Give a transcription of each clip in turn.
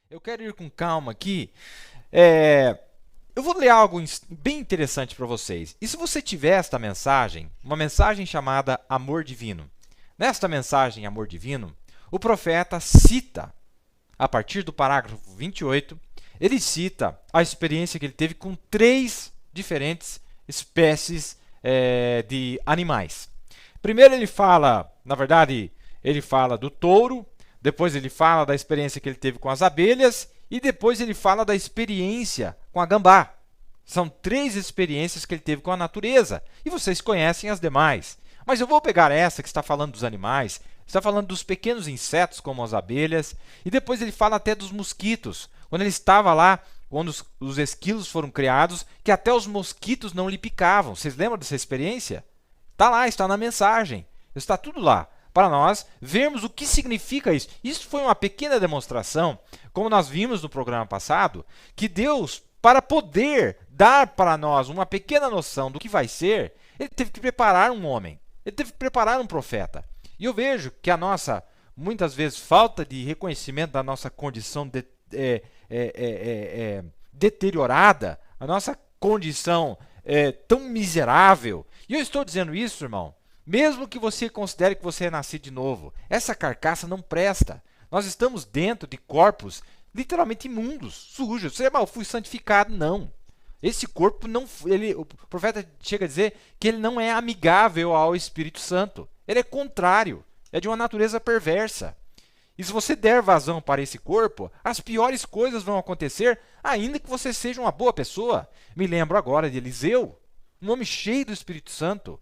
Eu quero ir com calma aqui. É, eu vou ler algo bem interessante para vocês. E se você tiver esta mensagem, uma mensagem chamada Amor Divino? Nesta mensagem Amor Divino, o profeta cita, a partir do parágrafo 28, ele cita a experiência que ele teve com três diferentes espécies de animais. Primeiro ele fala, na verdade, ele fala do touro, depois ele fala da experiência que ele teve com as abelhas e depois ele fala da experiência com a gambá. São três experiências que ele teve com a natureza e vocês conhecem as demais. Mas eu vou pegar essa que está falando dos animais, está falando dos pequenos insetos como as abelhas e depois ele fala até dos mosquitos. Quando ele estava lá, quando os esquilos foram criados, que até os mosquitos não lhe picavam. Vocês lembram dessa experiência? Está lá, está na mensagem, está tudo lá para nós vermos o que significa isso. Isso foi uma pequena demonstração, como nós vimos no programa passado, que Deus, para poder dar para nós uma pequena noção do que vai ser, ele teve que preparar um homem, ele teve que preparar um profeta. E eu vejo que a nossa, muitas vezes, falta de reconhecimento da nossa condição deteriorada, a nossa condição tão miserável. E eu estou dizendo isso, irmão, mesmo que você considere que você é nascido de novo, essa carcaça não presta. Nós estamos dentro de corpos literalmente imundos, sujos. Você, eu fui santificado, não. Esse corpo não, o profeta chega a dizer que ele não é amigável ao Espírito Santo. Ele é contrário, é de uma natureza perversa. E se você der vazão para esse corpo, as piores coisas vão acontecer, ainda que você seja uma boa pessoa. Me lembro agora de Eliseu, um homem cheio do Espírito Santo.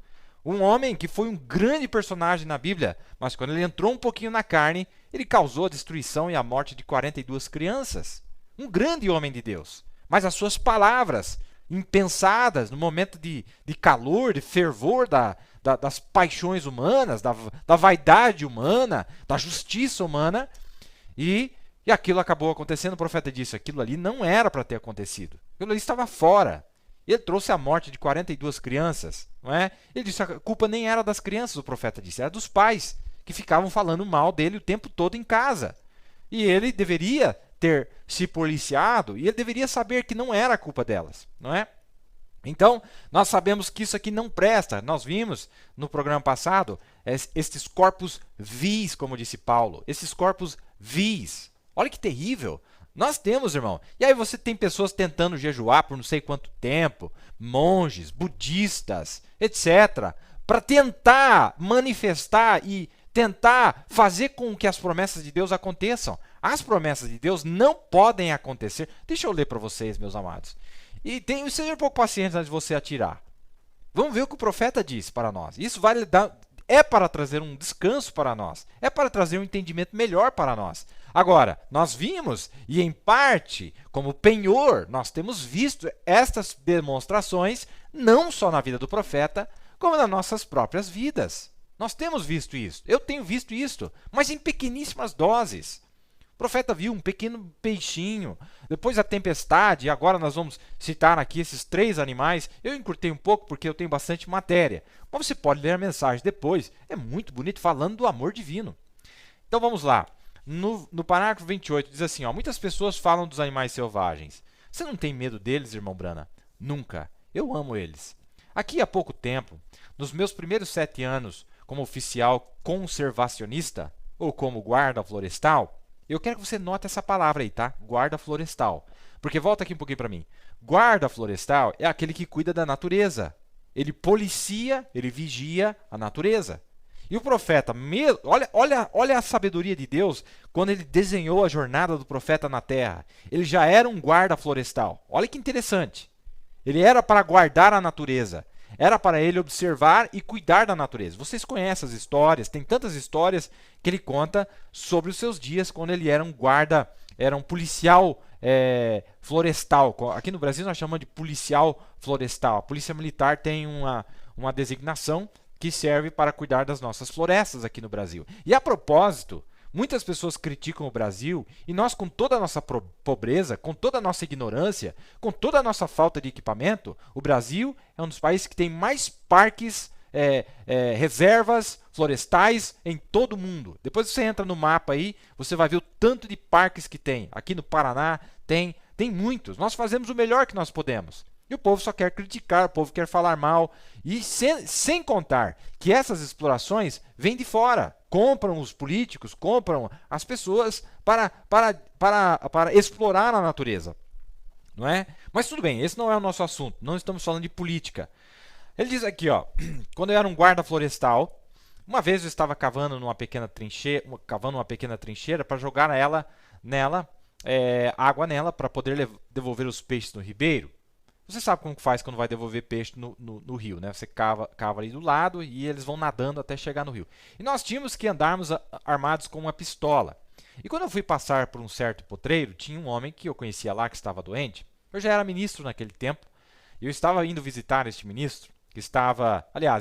Um homem que foi um grande personagem na Bíblia, mas quando ele entrou um pouquinho na carne, ele causou a destruição e a morte de 42 crianças. Um grande homem de Deus. Mas as suas palavras, impensadas, no momento de calor, de fervor das paixões humanas, da vaidade humana, da justiça humana, e aquilo acabou acontecendo. O profeta disse, aquilo ali não era para ter acontecido. Aquilo ali estava fora. Ele trouxe a morte de 42 crianças, não é? Ele disse que a culpa nem era das crianças, o profeta disse, era dos pais, que ficavam falando mal dele o tempo todo em casa. E ele deveria ter se policiado, e ele deveria saber que não era a culpa delas, não é? Então, nós sabemos que isso aqui não presta. Nós vimos no programa passado estes corpos vis, como disse Paulo, esses corpos vis. Olha que terrível. Nós temos, irmão. E aí você tem pessoas tentando jejuar por não sei quanto tempo, monges, budistas, etc., para tentar manifestar e tentar fazer com que as promessas de Deus aconteçam. As promessas de Deus não podem acontecer. Deixa eu ler para vocês, meus amados. E seja um pouco paciente antes de você atirar. Vamos ver o que o profeta diz para nós. Isso vai dar, é para trazer um descanso para nós. É para trazer um entendimento melhor para nós. Agora, nós vimos, e em parte, como penhor, nós temos visto estas demonstrações, não só na vida do profeta, como nas nossas próprias vidas. Nós temos visto isso. Eu tenho visto isso, mas em pequeníssimas doses. O profeta viu um pequeno peixinho, depois a tempestade, e agora nós vamos citar aqui esses três animais. Eu encurtei um pouco porque eu tenho bastante matéria, mas você pode ler a mensagem depois. É muito bonito falando do amor divino. Então vamos lá. No parágrafo 28 diz assim, ó, muitas pessoas falam dos animais selvagens. Você não tem medo deles, irmão Brana? Nunca. Eu amo eles. Aqui há pouco tempo, nos meus primeiros 7 anos como oficial conservacionista, ou como guarda florestal, eu quero que você note essa palavra aí, tá? Guarda florestal. Porque volta aqui um pouquinho para mim. Guarda florestal é aquele que cuida da natureza. Ele policia, ele vigia a natureza. E o profeta, olha a sabedoria de Deus quando ele desenhou a jornada do profeta na terra. Ele já era um guarda florestal. Olha que interessante. Ele era para guardar a natureza. Era para ele observar e cuidar da natureza. Vocês conhecem as histórias, tem tantas histórias que ele conta sobre os seus dias quando ele era um guarda, era um policial florestal. Aqui no Brasil nós chamamos de policial florestal. A polícia militar tem uma designação que serve para cuidar das nossas florestas aqui no Brasil. E a propósito, muitas pessoas criticam o Brasil e nós, com toda a nossa pobreza, com toda a nossa ignorância, com toda a nossa falta de equipamento, o Brasil é um dos países que tem mais parques reservas florestais em todo o mundo. Depois você entra no mapa aí, você vai ver o tanto de parques que tem. Aqui no Paraná tem muitos. Nós fazemos o melhor que nós podemos. E o povo só quer criticar, o povo quer falar mal. E sem contar que essas explorações vêm de fora. Compram os políticos, compram as pessoas para explorar a natureza. Não é? Mas tudo bem, esse não é o nosso assunto. Não estamos falando de política. Ele diz aqui, ó, quando eu era um guarda florestal, uma vez eu estava cavando uma pequena trincheira para jogar água nela para poder devolver os peixes no ribeiro. Você sabe como faz quando vai devolver peixe no rio, né? Você cava ali do lado e eles vão nadando até chegar no rio. E nós tínhamos que andarmos armados com uma pistola. E quando eu fui passar por um certo potreiro, tinha um homem que eu conhecia lá que estava doente. Eu já era ministro naquele tempo. E eu estava indo visitar este ministro,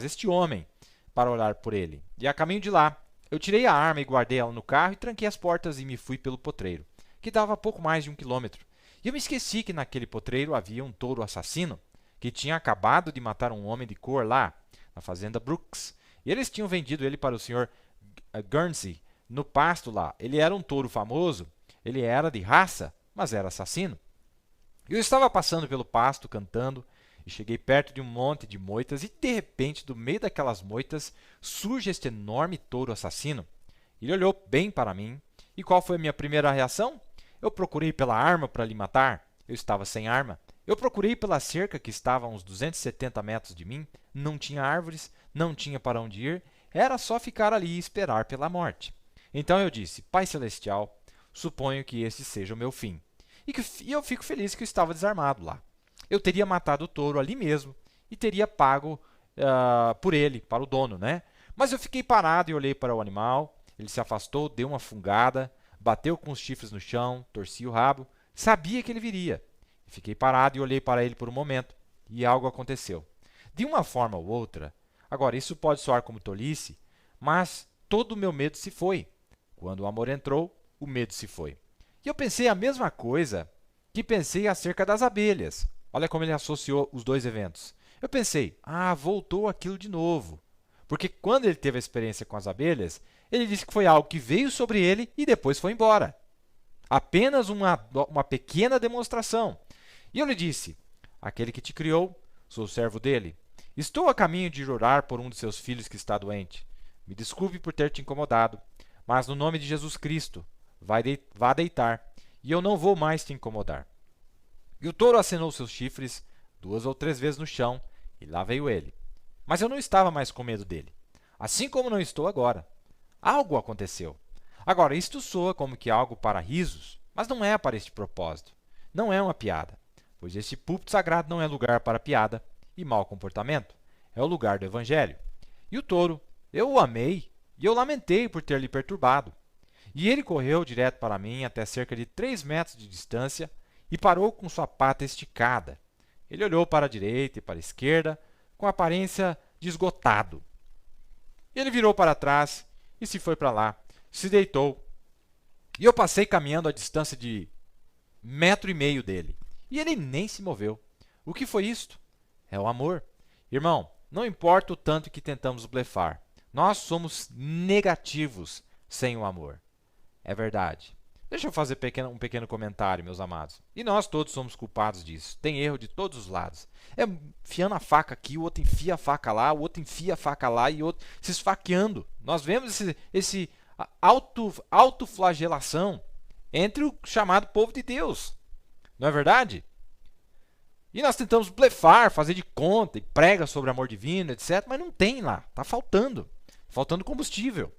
este homem, para olhar por ele. E a caminho de lá, eu tirei a arma e guardei ela no carro e tranquei as portas e me fui pelo potreiro, que dava pouco mais de 1 quilômetro. E eu me esqueci que naquele potreiro havia um touro assassino que tinha acabado de matar um homem de cor lá, na fazenda Brooks. E eles tinham vendido ele para o Sr. Guernsey, no pasto lá. Ele era um touro famoso, ele era de raça, mas era assassino. Eu estava passando pelo pasto, cantando, e cheguei perto de um monte de moitas e, de repente, do meio daquelas moitas, surge este enorme touro assassino. Ele olhou bem para mim. E qual foi a minha primeira reação? Eu procurei pela arma para lhe matar. Eu estava sem arma. Eu procurei pela cerca que estava a uns 270 metros de mim. Não tinha árvores, não tinha para onde ir. Era só ficar ali e esperar pela morte. Então eu disse, Pai Celestial, suponho que este seja o meu fim. E eu fico feliz que eu estava desarmado lá. Eu teria matado o touro ali mesmo e teria pago por ele, para o dono, né? Mas eu fiquei parado e olhei para o animal. Ele se afastou, deu uma fungada, bateu com os chifres no chão, torcia o rabo. Sabia que ele viria. Fiquei parado e olhei para ele por um momento. E algo aconteceu. De uma forma ou outra, agora isso pode soar como tolice, mas todo o meu medo se foi. Quando o amor entrou, o medo se foi. E eu pensei a mesma coisa que pensei acerca das abelhas. Olha como ele associou os dois eventos. Eu pensei, voltou aquilo de novo. Porque quando ele teve a experiência com as abelhas, ele disse que foi algo que veio sobre ele e depois foi embora. Apenas uma pequena demonstração. E eu lhe disse, aquele que te criou, sou servo dele. Estou a caminho de orar por um de seus filhos que está doente. Me desculpe por ter te incomodado, mas no nome de Jesus Cristo, vá deitar, e eu não vou mais te incomodar. E o touro acenou seus chifres 2 ou 3 vezes no chão, e lá veio ele. Mas eu não estava mais com medo dele, assim como não estou agora. Algo aconteceu. Agora, isto soa como que algo para risos, mas não é para este propósito. Não é uma piada, pois este púlpito sagrado não é lugar para piada e mau comportamento. É o lugar do Evangelho. E o touro, eu o amei, e eu lamentei por ter lhe perturbado. E ele correu direto para mim até cerca de 3 metros de distância e parou com sua pata esticada. Ele olhou para a direita e para a esquerda com aparência de esgotado. Ele virou para trás e se foi para lá, se deitou. E eu passei caminhando a distância de 1,5 metro dele. E ele nem se moveu. O que foi isto? É o amor. Irmão, não importa o tanto que tentamos blefar. Nós somos negativos sem o amor. É verdade. Deixa eu fazer um pequeno comentário, meus amados. E nós todos somos culpados disso. Tem erro de todos os lados. É enfiando a faca aqui, o outro enfia a faca lá, o outro enfia a faca lá e o outro se esfaqueando. Nós vemos esse autoflagelação entre o chamado povo de Deus. Não é verdade? E nós tentamos blefar, fazer de conta, e prega sobre amor divino, etc. Mas não tem lá. Está faltando. Faltando combustível.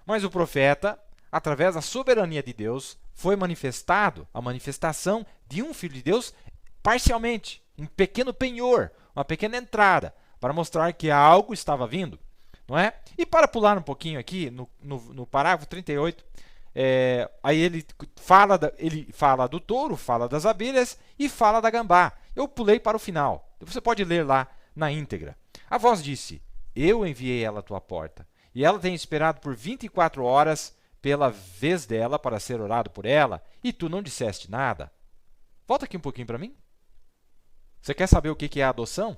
Mas o profeta, através da soberania de Deus, foi manifestado a manifestação de um Filho de Deus parcialmente. Um pequeno penhor, uma pequena entrada, para mostrar que algo estava vindo. Não é? E para pular um pouquinho aqui, no parágrafo 38, aí ele fala do touro, fala das abelhas e fala da gambá. Eu pulei para o final. Você pode ler lá na íntegra. A voz disse, eu enviei ela à tua porta, e ela tem esperado por 24 horas pela vez dela para ser orado por ela, e tu não disseste nada. Volta aqui um pouquinho para mim. Você quer saber o que é a adoção?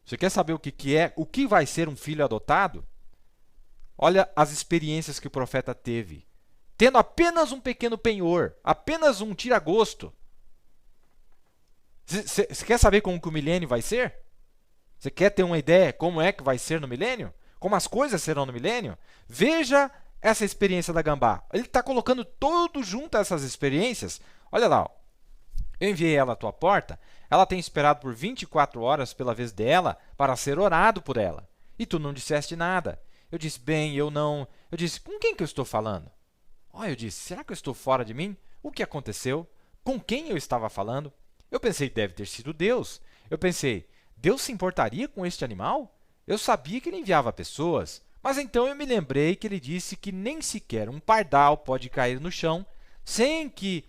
Você quer saber o que vai ser um filho adotado? Olha as experiências que o profeta teve. Tendo apenas um pequeno penhor, apenas um tira-gosto. Você quer saber como que o milênio vai ser? Você quer ter uma ideia como é que vai ser no milênio? Como as coisas serão no milênio? Veja essa experiência da gambá. Ele está colocando tudo junto a essas experiências. Olha lá, ó. Eu enviei ela à tua porta, ela tem esperado por 24 horas pela vez dela para ser orado por ela. E tu não disseste nada. Eu disse, bem, eu não... Eu disse, com quem que eu estou falando? Eu disse, será que eu estou fora de mim? O que aconteceu? Com quem eu estava falando? Eu pensei, deve ter sido Deus. Eu pensei, Deus se importaria com este animal? Eu sabia que ele enviava pessoas, mas então eu me lembrei que ele disse que nem sequer um pardal pode cair no chão sem que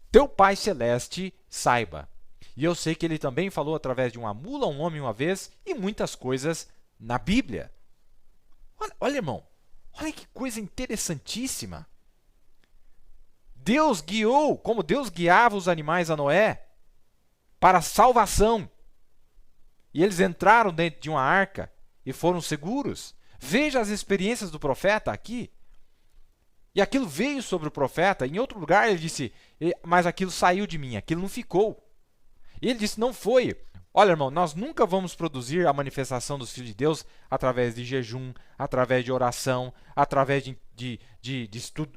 teu Pai Celeste saiba. E eu sei que ele também falou através de uma mula a um homem uma vez e muitas coisas na Bíblia. Olha, irmão, olha que coisa interessantíssima. Deus guiou, como Deus guiava os animais a Noé, para a salvação. E eles entraram dentro de uma arca e foram seguros. Veja as experiências do profeta aqui. E aquilo veio sobre o profeta. Em outro lugar ele disse, mas aquilo saiu de mim, aquilo não ficou. E ele disse, não foi. Olha, irmão, nós nunca vamos produzir a manifestação dos filhos de Deus através de jejum, através de oração, através de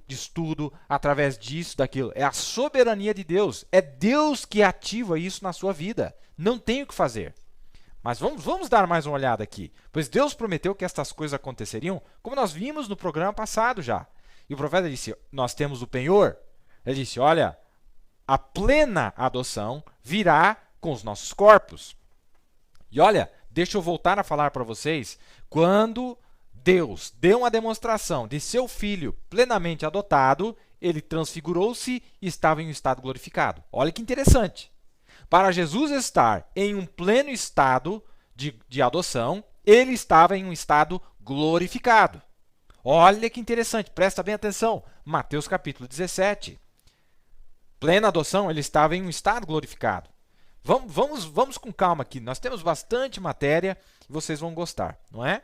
estudo, através disso, daquilo. É a soberania de Deus. É Deus que ativa isso na sua vida. Não tem o que fazer. Mas vamos dar mais uma olhada aqui. Pois Deus prometeu que estas coisas aconteceriam, como nós vimos no programa passado já. E o profeta disse, nós temos o penhor. Ele disse, olha, a plena adoção virá com os nossos corpos. E olha, deixa eu voltar a falar para vocês, quando Deus deu uma demonstração de seu filho plenamente adotado, ele transfigurou-se e estava em um estado glorificado. Olha que interessante. Para Jesus estar em um pleno estado de adoção, ele estava em um estado glorificado. Olha que interessante, presta bem atenção. Mateus capítulo 17. Plena adoção, ele estava em um estado glorificado. Vamos com calma aqui. Nós temos bastante matéria e vocês vão gostar, não é?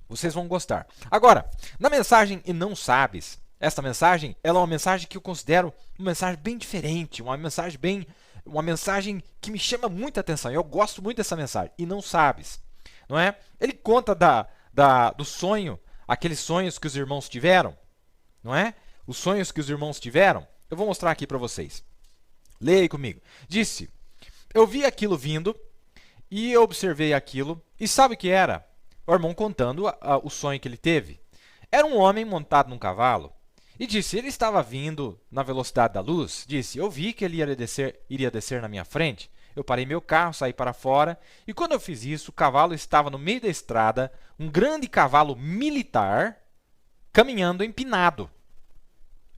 Vocês vão gostar. Agora, na mensagem E Não Sabes, esta mensagem ela é uma mensagem que eu considero uma mensagem bem diferente, uma mensagem que me chama muita atenção. Eu gosto muito dessa mensagem. E não sabes, não é? Ele conta do sonho, aqueles sonhos que os irmãos tiveram, não é? Os sonhos que os irmãos tiveram. Eu vou mostrar aqui para vocês. Leia aí comigo. Disse, eu vi aquilo vindo e eu observei aquilo. E sabe o que era? O irmão contando o sonho que ele teve. Era um homem montado num cavalo. E disse, ele estava vindo na velocidade da luz. Disse, eu vi que ele iria descer na minha frente. Eu parei meu carro, saí para fora. E quando eu fiz isso, o cavalo estava no meio da estrada. Um grande cavalo militar caminhando empinado.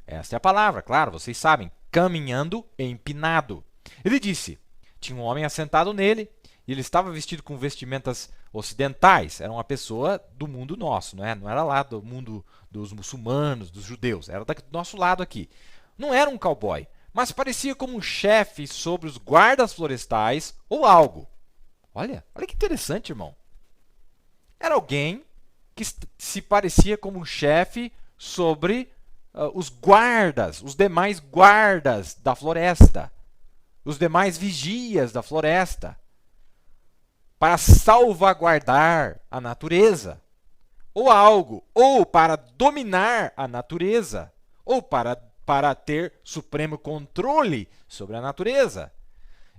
Essa é a palavra, claro, vocês sabem. Caminhando empinado. Ele disse, tinha um homem assentado nele e ele estava vestido com vestimentas ocidentais. Era uma pessoa do mundo nosso, não era lá do mundo dos muçulmanos, dos judeus. Era do nosso lado aqui. Não era um cowboy, mas parecia como um chefe sobre os guardas florestais ou algo. Olha que interessante, irmão. Era alguém que se parecia como um chefe sobre os guardas, os demais guardas da floresta, os demais vigias da floresta, para salvaguardar a natureza, ou algo, ou para dominar a natureza, ou para ter supremo controle sobre a natureza.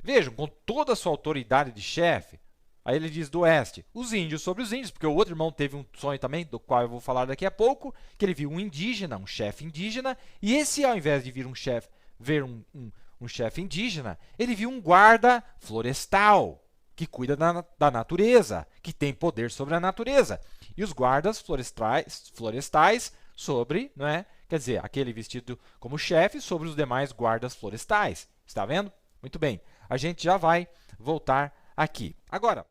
Vejam, com toda a sua autoridade de chefe, aí ele diz do oeste, os índios sobre os índios, porque o outro irmão teve um sonho também, do qual eu vou falar daqui a pouco, que ele viu um indígena, um chefe indígena, e esse, ao invés de ver um chefe indígena, ele viu um guarda florestal, que cuida da natureza, que tem poder sobre a natureza. E os guardas florestais sobre, não é? Quer dizer, aquele vestido como chefe sobre os demais guardas florestais. Está vendo? Muito bem. A gente já vai voltar aqui. Agora,